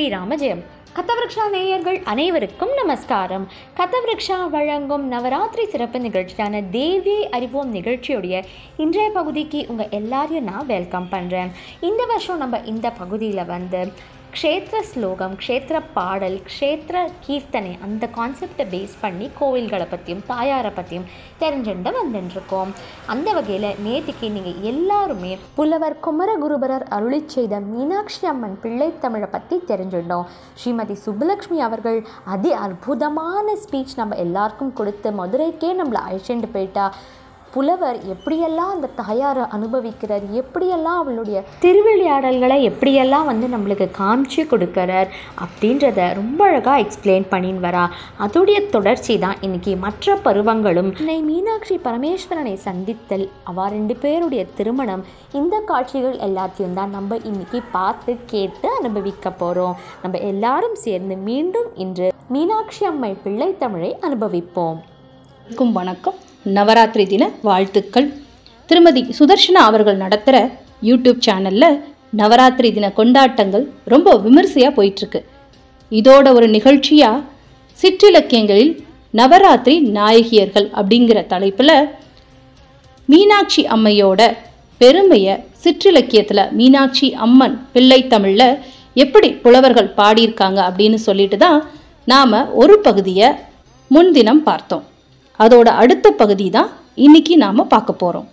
ஸ்ரீராம ஜெயம். கதவிருக்ஷா நேயர்கள் அனைவருக்கும் நமஸ்காரம். கதவிருக்ஷா வழங்கும் நவராத்திரி சிறப்பு நிகழ்ச்சியான தேவியை அறிவோம் நிகழ்ச்சியுடைய இன்றைய பகுதிக்கு உங்கள் எல்லாரையும் நான் வெல்கம் பண்ணுறேன். இந்த வருஷம் நம்ம இந்த பகுதியில் க்ஷேத்திர ஸ்லோகம், க்ஷேத்திர பாடல், க்ஷேத்திர கீர்த்தனை அந்த கான்செப்டை பேஸ் பண்ணி கோவில்களை பற்றியும் தாயாரை பற்றியும் தெரிஞ்சுட்டு வந்துட்டுருக்கோம். அந்த வகையில் நேற்றுக்கு நீங்கள் எல்லாருமே புலவர் குமரகுருபரர் அருளி செய்த மீனாட்சி அம்மன் பிள்ளைத்தமிழை பற்றி தெரிஞ்சுட்டோம். ஸ்ரீமதி சுப்புலக்ஷ்மி அவர்கள் அற்புதமான ஸ்பீச் நம்ம எல்லாருக்கும் கொடுத்து மதுரைக்கே நம்மளை அழைச்சிட்டு போயிட்டா. புலவர் எப்படியெல்லாம் அந்த தாயாரை அனுபவிக்கிறார், எப்படியெல்லாம் அவளுடைய திருவிளையாடல்களை எப்படியெல்லாம் நம்மளுக்கு காமிச்சு கொடுக்குறார் அப்படின்றத ரொம்ப அழகாக எக்ஸ்பிளைன் பண்ணின்னு வரா. அதோடைய தொடர்ச்சி தான் இன்றைக்கி மற்ற பருவங்களும். மீனாட்சி பரமேஸ்வரனை சந்தித்தல், அவ 2 பேருடைய திருமணம், இந்த காட்சிகள் எல்லாத்தையும் தான் நம்ம இன்றைக்கி பார்த்து கேட்டு அனுபவிக்க போகிறோம். நம்ம எல்லாரும் சேர்ந்து மீண்டும் இன்று மீனாட்சி அம்மை பிள்ளைத்தமிழை அனுபவிப்போம். வணக்கம். நவராத்திரி தின வாழ்த்துக்கள். திருமதி சுதர்ஷனா அவர்கள் நடத்துகிற யூடியூப் சேனலில் நவராத்திரி தின கொண்டாட்டங்கள் ரொம்ப விமர்சையாக போயிட்டுருக்கு. இதோட ஒரு நிகழ்ச்சியாக சிற்றிலக்கியங்களில் நவராத்திரி நாயகியர்கள் அப்படிங்கிற தலைப்பில் மீனாட்சி அம்மையோட பெருமையை சிற்றிலக்கியத்தில் மீனாட்சி அம்மன் பிள்ளைத்தமிழில் எப்படி புலவர்கள் பாடியிருக்காங்க அப்படின்னு சொல்லிட்டு தான் நாம் ஒரு பகுதியை முன்தினம் பார்த்தோம். அதோட அடுத்த பகுதி தான் இன்னைக்கு நாம் பார்க்க போகிறோம்.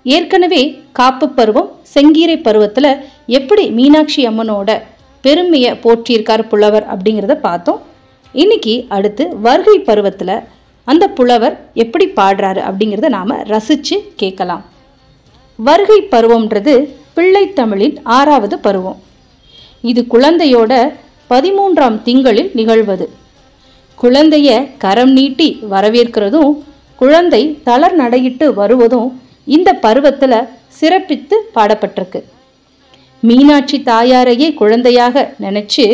ஏற்கனவே காப்பு பருவம், செங்கீரை பருவத்தில் எப்படி மீனாட்சி அம்மனோட பெருமையை போற்றியிருக்கார் புலவர் அப்படிங்கிறத பார்த்தோம். இன்னைக்கு அடுத்து வருகை பருவத்தில் அந்த புலவர் எப்படி பாடுறாரு அப்படிங்கிறத நாம் ரசித்து கேட்கலாம். வருகை பருவம்ன்றது பிள்ளைத்தமிழின் 6வது பருவம். இது குழந்தையோட 13ஆம் திங்களில் நிகழ்வது. குழந்தைய கரம் நீட்டி வரவேற்கிறதும் குழந்தை தளர் நடையிட்டு வருவதும் இந்த பருவத்தில் சிறப்பித்து பாடப்பட்டிருக்கு. மீனாட்சி தாயாரையே குழந்தையாக நினச்சி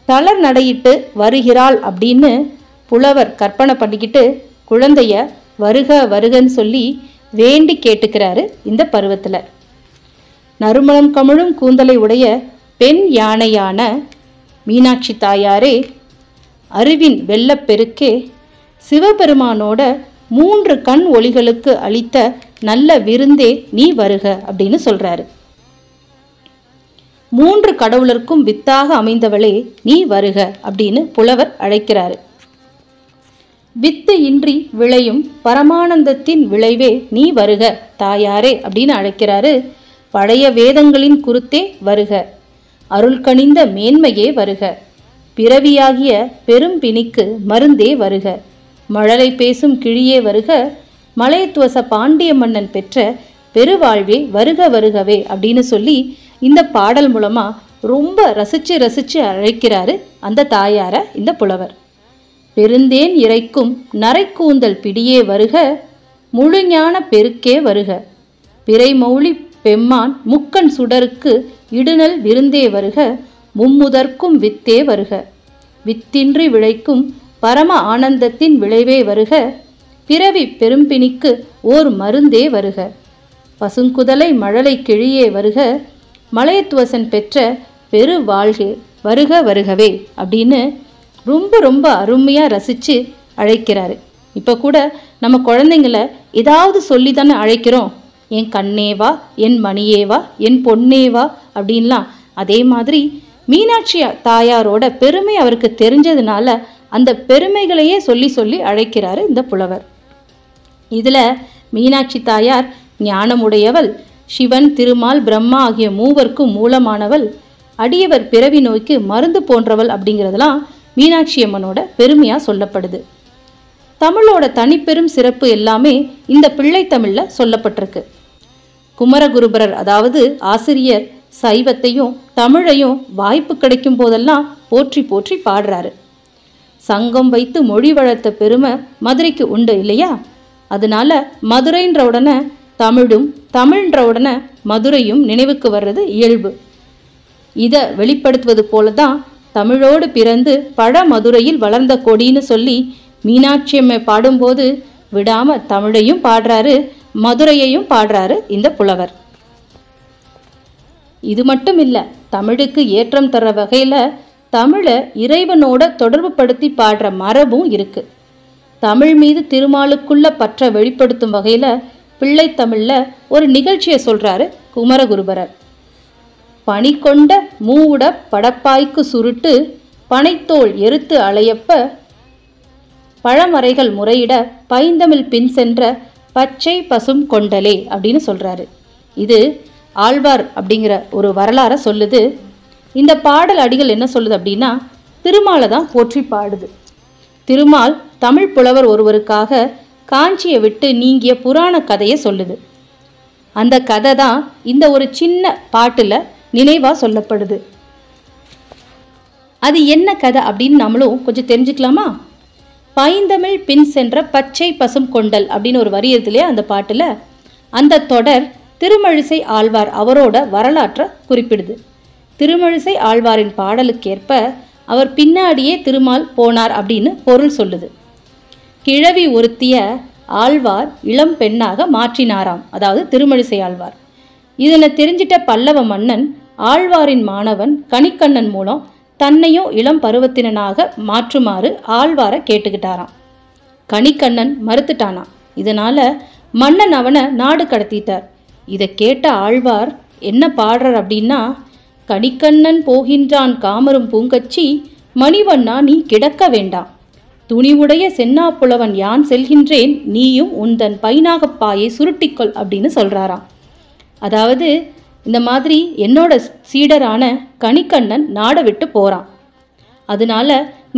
தளர் நடையிட்டு வருகிறாள் அப்படின்னு புலவர் கற்பனை பண்ணிக்கிட்டு குழந்தைய வருக வருகன்னு சொல்லி வேண்டி கேட்டுக்கிறாரு. இந்த பருவத்தில் நறுமணம் கமிழும் கூந்தலை உடைய பெண் யானையான மீனாட்சி தாயாரே அறிவின் வெள்ளப்பெருக்கே சிவபெருமானோட 3 கண் ஒளிகளுக்கு அளித்த நல்ல விருந்தே நீ வருக அப்படின்னு சொல்றாரு. 3 கடவுளருக்கும் வித்தாக அமைந்தவளே நீ வருக அப்படின்னு புலவர் அழைக்கிறாரு. வித்து இன்றி விளையும் பரமானந்தத்தின் விளைவே நீ வருக தாயாரே அப்படின்னு அழைக்கிறாரு. பழைய வேதங்களின் குருத்தே வருக, அருள் கனிந்த மேன்மையே வருக, பிறவியாகிய பெரும் பிணிக்கு மருந்தே வருக, மழலை பேசும் கிழியே வருக, மலையத்துவச பாண்டிய மன்னன் பெற்ற பெருவாழ்வே வருக வருகவே அப்படின்னு சொல்லி இந்த பாடல் மூலமாக ரொம்ப ரசித்து அழைக்கிறாரு அந்த தாயாரை இந்த புலவர். பெருந்தேன் இறைக்கும் நரைக்கூந்தல் பிடியே வருக, முழுஞான பெருக்கே வருக, பிறைமௌலி பெம்மான் முக்கண் சுடருக்கு இடுநல் விருந்தே வருக, மும்முதற்கும் வித்தே வருக, வித்தின்றி விளைக்கும் பரம ஆனந்தத்தின் விளைவே வருக, பிறவி பெரும்பிணிக்கு ஓர் மருந்தே வருக, பசுங்குதலை மழலை கிழியே வருக, மலையத்துவசன் பெற்ற பெரு வாழ்கே வருக வருகவே அப்படின்னு ரொம்ப அருமையாக ரசித்து அழைக்கிறாரு. இப்போ கூட நம்ம குழந்தைங்கள ஏதாவது சொல்லி தானே அழைக்கிறோம். என் கண்ணேவா, என் மணியேவா, என் பொன்னேவா அப்படின்லாம். அதே மாதிரி மீனாட்சி தாயாரோட பெருமை அவருக்கு தெரிஞ்சதுனால அந்த பெருமைகளையே சொல்லி அழைக்கிறாரு இந்த புலவர். இதில் மீனாட்சி தாயார் ஞானமுடையவள், சிவன், திருமால், பிரம்மா ஆகிய 3வர்க்கும் மூலமானவள், அடியவர் பிறவி நோய்க்கு மருந்து போன்றவள் அப்படிங்கிறதெல்லாம் மீனாட்சி அம்மனோட பெருமையாக சொல்லப்படுது. தமிழோட தனிப்பெரும் சிறப்பு எல்லாமே இந்த பிள்ளைத்தமிழில் சொல்லப்பட்டிருக்கு. குமரகுருபரர் அதாவது ஆசிரியர் சைவத்தையும் தமிழையும் வாய்ப்பு கிடைக்கும் போதெல்லாம் போற்றி பாடுறாரு. சங்கம் வைத்து மொழி வளர்த்த பெருமை மதுரைக்கு உண்டு இல்லையா? அதனால மதுரைன்ற உடனே தமிழும், தமிழ்ன்ற உடனே மதுரையும் நினைவுக்கு வர்றது இயல்பு. இதை வெளிப்படுத்துவது போல தான் தமிழோடு பிறந்து பழ மதுரையில் வளர்ந்த கொடின்னு சொல்லி மீனாட்சியம்மை பாடும்போது விடாம தமிழையும் பாடுறாரு, மதுரையையும் பாடுறாரு இந்த புலவர். இது மட்டும் இல்லை, தமிழுக்கு ஏற்றம் தர வகையில் தமிழை இறைவனோட தொடர்பு படுத்தி பாடுற மரபும் இருக்கு. தமிழ் மீது திருமாலுக்குள்ள பற்ற வெளிப்படுத்தும் வகையில் பிள்ளைத்தமிழில் ஒரு நிகழ்ச்சியை சொல்கிறாரு குமரகுருபரர். பனி கொண்ட மூவுட படப்பாய்க்கு சுருட்டு பனைத்தோல் எருத்து அலையப்ப பழமறைகள் முறையிட பைந்தமிழ் பின் சென்ற பச்சை பசும் கொண்டலே அப்படின்னு சொல்கிறாரு. இது ஆழ்வார் அப்படிங்கிற ஒரு வரலாறை சொல்லுது. இந்த பாடல் அடிகள் என்ன சொல்லுது அப்படின்னா, திருமாலை தான் போற்றி பாடுது. திருமால் தமிழ் புலவர் ஒருவருக்காக காஞ்சியை விட்டு நீங்கிய புராண கதையை சொல்லுது. அந்த கதை தான் இந்த ஒரு சின்ன பாட்டில் நினைவாக சொல்லப்படுது. அது என்ன கதை அப்படின்னு நம்மளும் கொஞ்சம் தெரிஞ்சுக்கலாமா? பைந்தமிழ் பின் சென்ற பச்சை பசும் கொண்டல் அப்படின்னு ஒரு வரி இருக்குல்லையா அந்த பாட்டில், அந்த தொடர் திருமழிசை ஆழ்வார் அவரோட வரலாற்றை குறிப்பிடுது. திருமழிசை ஆழ்வாரின் பாடலுக்கேற்ப அவர் பின்னாடியே திருமால் போனார் அப்படின்னு பொருள் சொல்லுது. கிழவி ஒருத்திய ஆழ்வார் இளம் பெண்ணாக மாற்றினாராம், அதாவது திருமழிசை ஆழ்வார். இதனை தெரிஞ்சிட்ட பல்லவ மன்னன் ஆழ்வாரின் மாணவன் கணிக்கண்ணன் மூலம் தன்னையும் இளம் பருவத்தினனாக மாற்றுமாறு ஆழ்வாரை கேட்டுக்கிட்டாராம். கணிக்கண்ணன் மறுத்துட்டானாம். இதனால மன்னன் அவனை நாடு கடத்திட்டார். இதை கேட்ட ஆழ்வார் என்ன பாடுறார் அப்படின்னா, கணிக்கண்ணன் போகின்றான் காமரும் பூங்கச்சி மணிவண்ணா நீ கிடக்க வேண்டாம், துணிவுடைய சென்னாப்புலவன் யான் செல்கின்றேன், நீயும் உந்தன் பைனாகப்பாயை சுருட்டிக்கொள் அப்படின்னு சொல்கிறாராம். அதாவது இந்த மாதிரி என்னோட சீடரான கணிக்கண்ணன் நாடை விட்டு போகிறான், அதனால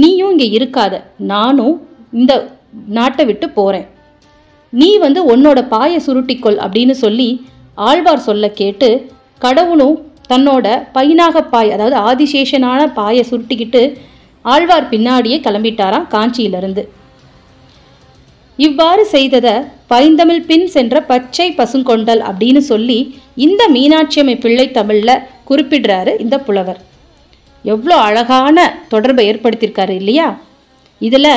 நீயும் இங்கே இருக்காத, நானும் இந்த நாட்டை விட்டு போகிறேன், நீ உன்னோட பாயை சுருட்டிக்கொள் அப்படின்னு சொல்லி ஆழ்வார் சொல்ல கேட்டு கடவுளும் தன்னோட பைனாகப்பாய் அதாவது ஆதிசேஷனான பாயை சுருட்டிக்கிட்டு ஆழ்வார் பின்னாடியே கிளம்பிட்டாராம் காஞ்சியிலிருந்து. இவ்வாறு செய்ததை பைந்தமிழ் பின் சென்ற பச்சை பசுங்கொண்டல் அப்படின்னு சொல்லி இந்த மீனாட்சியம்மை பிள்ளை தமிழில் குறிப்பிடுறாரு இந்த புலவர். எவ்வளோ அழகான தொடர்பை ஏற்படுத்தியிருக்காரு இல்லையா? இதில்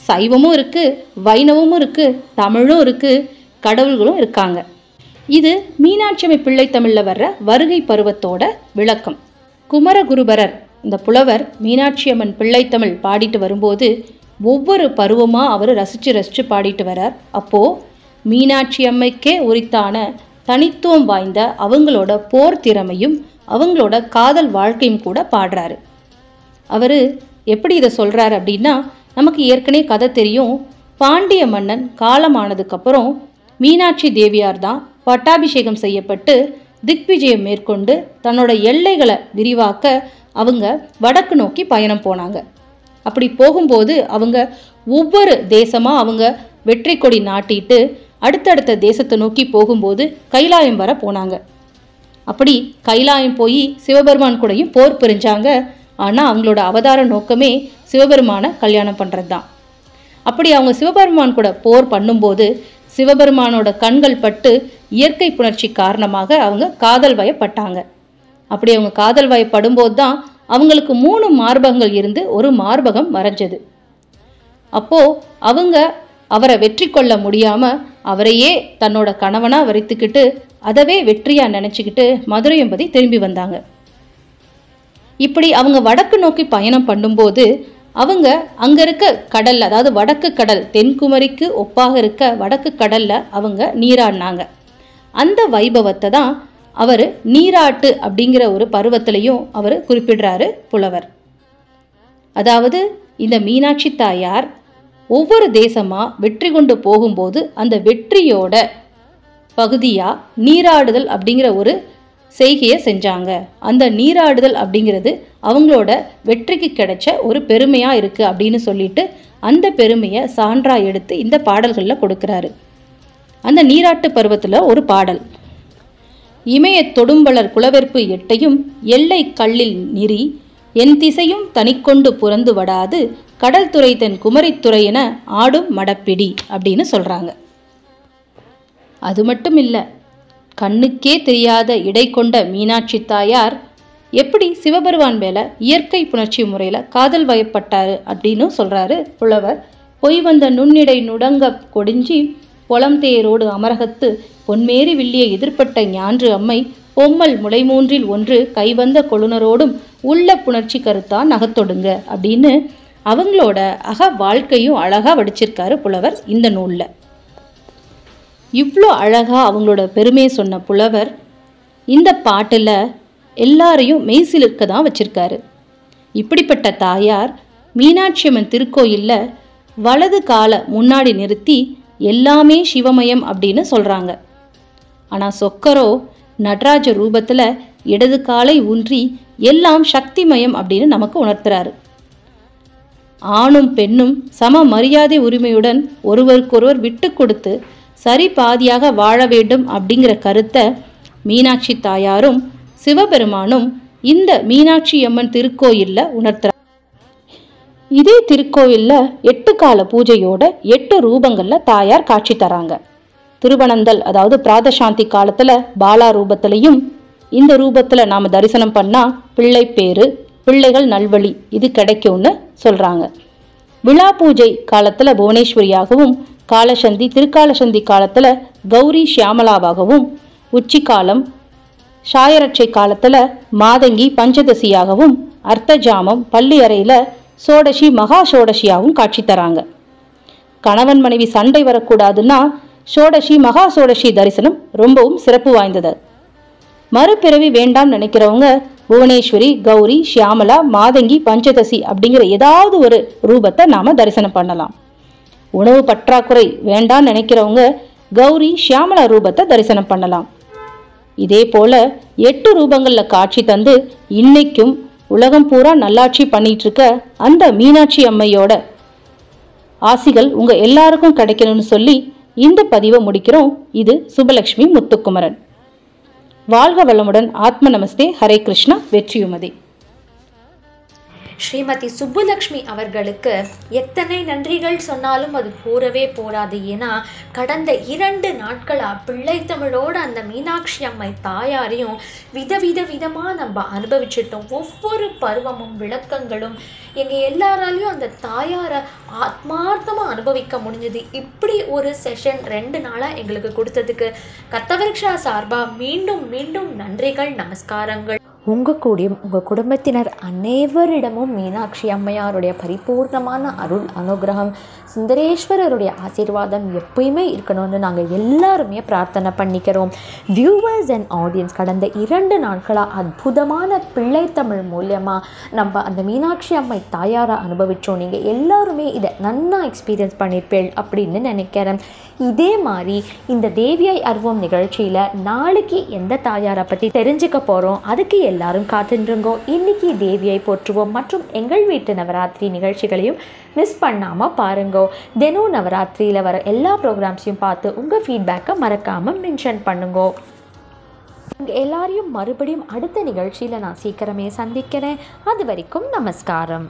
சைவமும் இருக்குது, வைணவமும் இருக்குது, தமிழும் இருக்குது, கடவுள்களும் இருக்காங்க. இது மீனாட்சியம்மை பிள்ளை தமிழில் வர்ற வருகை பருவத்தோட விளக்கம். குமரகுருபரர் இந்த புலவர் மீனாட்சியம்மன் பிள்ளைத்தமிழ் பாடிட்டு வரும்போது ஒவ்வொரு பருவமாக அவர் ரசித்து பாடிட்டு வரார். அப்போது மீனாட்சி அம்மைக்கே உரித்தான தனித்துவம் வாய்ந்த அவங்களோட போர் திறமையும் அவங்களோட காதல் வாழ்க்கையும் கூட பாடுறாரு. அவர் எப்படி இதை சொல்கிறாரு அப்படின்னா, நமக்கு ஏற்கனவே கதை தெரியும். பாண்டிய மன்னன் காலமானதுக்கப்புறம் மீனாட்சி தேவியார் தான் பட்டாபிஷேகம் செய்யப்பட்டு திக்விஜயம் மேற்கொண்டு தன்னோட எல்லைகளை விரிவாக்க அவங்க வடக்கு நோக்கி பயணம் போனாங்க. அப்படி போகும்போது அவங்க ஒவ்வொரு தேசமாக அவங்க வெற்றி கொடி நாட்டிட்டு அடுத்தடுத்த தேசத்தை நோக்கி போகும்போது கைலாயம் வர போனாங்க. அப்படி கைலாயம் போய் சிவபெருமான் கூடயும் போர் புரிஞ்சாங்க. ஆனால் அவங்களோட அவதார நோக்கமே சிவபெருமானை கல்யாணம் பண்ணுறது தான். அப்படி அவங்க சிவபெருமான் கூட போர் பண்ணும்போது சிவபெருமானோட கண்கள் பட்டு இயற்கை புணர்ச்சி காரணமாக அவங்க காதல் வயப்பட்டாங்க. அப்படி அவங்க காதல் வயப்படும்போது தான் அவங்களுக்கு 3 மார்பகங்கள் இருந்து ஒரு மார்பகம் மறைஞ்சது. அப்போது அவங்க அவரை வெற்றி கொள்ள முடியாமல் அவரையே தன்னோட கணவனாக வரித்துக்கிட்டு அதவே வெற்றியாக நினச்சிக்கிட்டு மதுரையம்பதி திரும்பி வந்தாங்க. இப்படி அவங்க வடக்கு நோக்கி பயணம் பண்ணும்போது அவங்க அங்கே இருக்க கடல், அதாவது வடக்கு கடல், தென்குமரிக்கு ஒப்பாக இருக்க வடக்கு கடலில் அவங்க நீராடினாங்க. அந்த வைபவத்தை தான் அவர் நீராட்டு அப்படிங்கிற ஒரு பருவத்திலையும் அவர் குறிப்பிடுறாரு புலவர். அதாவது இந்த மீனாட்சி தாயார் ஒவ்வொரு தேசமாக வெற்றி கொண்டு போகும்போது அந்த வெற்றியோட பகுதியாக நீராடுதல் அப்படிங்கிற ஒரு செய்கையை செஞ்சாங்க. அந்த நீராடுதல் அப்படிங்கிறது அவங்களோட வெற்றிக்கு கிடைச்ச ஒரு பெருமையாக இருக்குது அப்படின்னு சொல்லிட்டு அந்த பெருமையை சான்றாக எடுத்து இந்த பாடல்களில் கொடுக்குறாரு. அந்த நீராட்டு பருவத்தில் ஒரு பாடல், இமய தொடும்பலர் குலவெற்பு எட்டையும் எல்லை கல்லில் நிறி என் திசையும் தனிக்கொண்டு புறந்து வடாது கடல் துறை தென் குமரித்துறை என ஆடும் மடப்பிடி அப்படின்னு சொல்கிறாங்க. அது மட்டும் இல்லை, கண்ணுக்கே தெரியாத இடை கொண்ட மீனாட்சி தாயார் எப்படி சிவபெருமான் மேலே இயற்கை புணர்ச்சி முறையில் காதல் வயப்பட்டார் அப்படின்னு சொல்கிறாரு புலவர். பொய் வந்த நுண்ணிடை நுடங்க கொடிஞ்சி பொலம்தேரோடு அமரகத்து பொன்மேறி வில்லிய எதிர்ப்பட்ட ஞான்று அம்மை பொம்மல் முளைமூன்றில் ஒன்று கைவந்த கொழுனரோடும் உள்ள புணர்ச்சி கருத்தான் நகத்தொடுங்க அப்படின்னு அவங்களோட வாழ்க்கையும் அழகா வடிச்சிருக்காரு புலவர் இந்த நூலில். இவ்வளோ அழகா அவங்களோட பெருமையை சொன்ன புலவர் இந்த பாட்டில் எல்லாரையும் மெய்சிலிருக்க தான் வச்சிருக்காரு. இப்படிப்பட்ட தாயார் மீனாட்சி அம்மன் திருக்கோயிலில் வலது காலை முன்னாடி நிறுத்தி எல்லாமே சிவமயம் அப்படின்னு சொல்கிறாங்க. ஆனால் சொக்கரோ நடராஜ ரூபத்தில் இடது காலை ஊன்றி எல்லாம் சக்திமயம் அப்படின்னு நமக்கு உணர்த்துறாரு. ஆணும் பெண்ணும் சம மரியாதை உரிமையுடன் ஒருவருக்கொருவர் விட்டு கொடுத்து சரி பாதியாக வாழ வேண்டும் அப்படிங்கிற கருத்தை மீனாட்சி தாயாரும் சிவபெருமானும் இந்த மீனாட்சி அம்மன் திருக்கோயிலில் உணர்த்துறாங்க. இதே திருக்கோயிலில் 8 கால பூஜையோட 8 ரூபங்களில் தாயார் காட்சி தராங்க. திருவனந்தல் அதாவது பிராதசாந்தி காலத்தில் பாலா ரூபத்திலையும் இந்த ரூபத்தில் நாம் தரிசனம் பண்ணால் பிள்ளை பேரு பிள்ளைகள் நல்வழி இது கிடைக்கும்னு சொல்கிறாங்க. விழா பூஜை காலத்தில் புவனேஸ்வரியாகவும் காலசந்தி திருக்காலசந்தி காலத்தில் கௌரி ஷியாமலாவாகவும் உச்சிக்காலம் சாயரட்சை காலத்தில் மாதங்கி பஞ்சதசியாகவும் அர்த்தஜாமம் பள்ளி அறையில் சோடசி மகா சோடசியாகவும் காட்சி தராங்க. கணவன் மனைவி சண்டை வரக்கூடாதுன்னா சோடசி மகா சோடசி தரிசனம் ரொம்பவும் சிறப்பு வாய்ந்தது. மறுபிறவி வேண்டாம் நினைக்கிறவங்க புவனேஸ்வரி கௌரி ஷியாமலா மாதங்கி பஞ்சதசி அப்படிங்கிற ஏதாவது ஒரு ரூபத்தை நாம் தரிசனம் பண்ணலாம். உணவு பற்றாக்குறை வேண்டாம் நினைக்கிறவங்க கௌரி ஷியாமலா ரூபத்தை தரிசனம் பண்ணலாம். இதே போல 8 ரூபங்களில் காட்சி தந்து இன்னைக்கும் உலகம் பூரா நல்லாட்சி பண்ணிட்டு இருக்க அந்த மீனாட்சி அம்மையோட ஆசிகள் உங்கள் எல்லாருக்கும் கிடைக்கணும்னு சொல்லி இந்த பதிவை முடிக்கிறோம். இது சுபலக்ஷ்மி முத்துக்குமரன். வாழ்க வளமுடன். ஆத்ம நமஸ்தே. ஹரே கிருஷ்ணா. வெற்றியுமதி. ஸ்ரீமதி சுப்புலக்ஷ்மி அவர்களுக்கு எத்தனை நன்றிகள் சொன்னாலும் அது போரவே போராது. ஏன்னா கடந்த 2 நாட்களாக பிள்ளைத்தமிழோட அந்த மீனாட்சி அம்மை தாயாரையும் விதமாக நம்ம அனுபவிச்சிட்டோம். ஒவ்வொரு பருவமும் விளக்கங்களும் எங்கள் எல்லாராலையும் அந்த தாயாரை ஆத்மார்த்தமாக அனுபவிக்க முடிஞ்சது. இப்படி ஒரு செஷன் 2 நாளாக எங்களுக்கு கொடுத்ததுக்கு கத்தவிருக்ஷா சார்பாக மீண்டும் மீண்டும் நன்றிகள், நமஸ்காரங்கள். உங்கள் கூடயும் உங்கள் குடும்பத்தினர் அனைவரிடமும் மீனாட்சி அம்மையாருடைய பரிபூர்ணமான அருள் அனுகிரகம் சுந்தரேஸ்வரருடைய ஆசீர்வாதம் எப்பயுமே இருக்கணும்னு நாங்கள் எல்லாருமே பிரார்த்தனை பண்ணிக்கிறோம். வியூவர்ஸ் அண்ட் ஆடியன்ஸ், கடந்த 2 நாட்களாக அற்புதமான பிள்ளைத்தமிழ் மூலியமாக நம்ம அந்த மீனாட்சி அம்மை தாயாரை அனுபவித்தோம். நீங்கள் எல்லாருமே இதை நன்னா எக்ஸ்பீரியன்ஸ் பண்ணியிருப்பேள் அப்படின்னு நினைக்கிறேன். இதே மாதிரி இந்த தேவியை அறிவோம் நிகழ்ச்சியில் நாளைக்கு எந்த தாயாரை பற்றி தெரிஞ்சுக்க போகிறோம், அதுக்கு எல்லாரும் காத்துருங்கோ. இன்னைக்கு தேவியை போற்றுவோம் மற்றும் எங்கள் வீட்டு நவராத்திரி நிகழ்ச்சிகளையும் மிஸ் பண்ணாமல் பாருங்கோ. தினம் நவராத்திரியில் வர எல்லா ப்ரோக்ராம்ஸையும் பார்த்து உங்கள் ஃபீட்பேக்கை மறக்காமல் மென்ஷன் பண்ணுங்கோ. உங்கள் எல்லாரையும் மறுபடியும் அடுத்த நிகழ்ச்சியில் நான் சீக்கிரமே சந்திக்கிறேன். அது வரைக்கும் நமஸ்காரம்.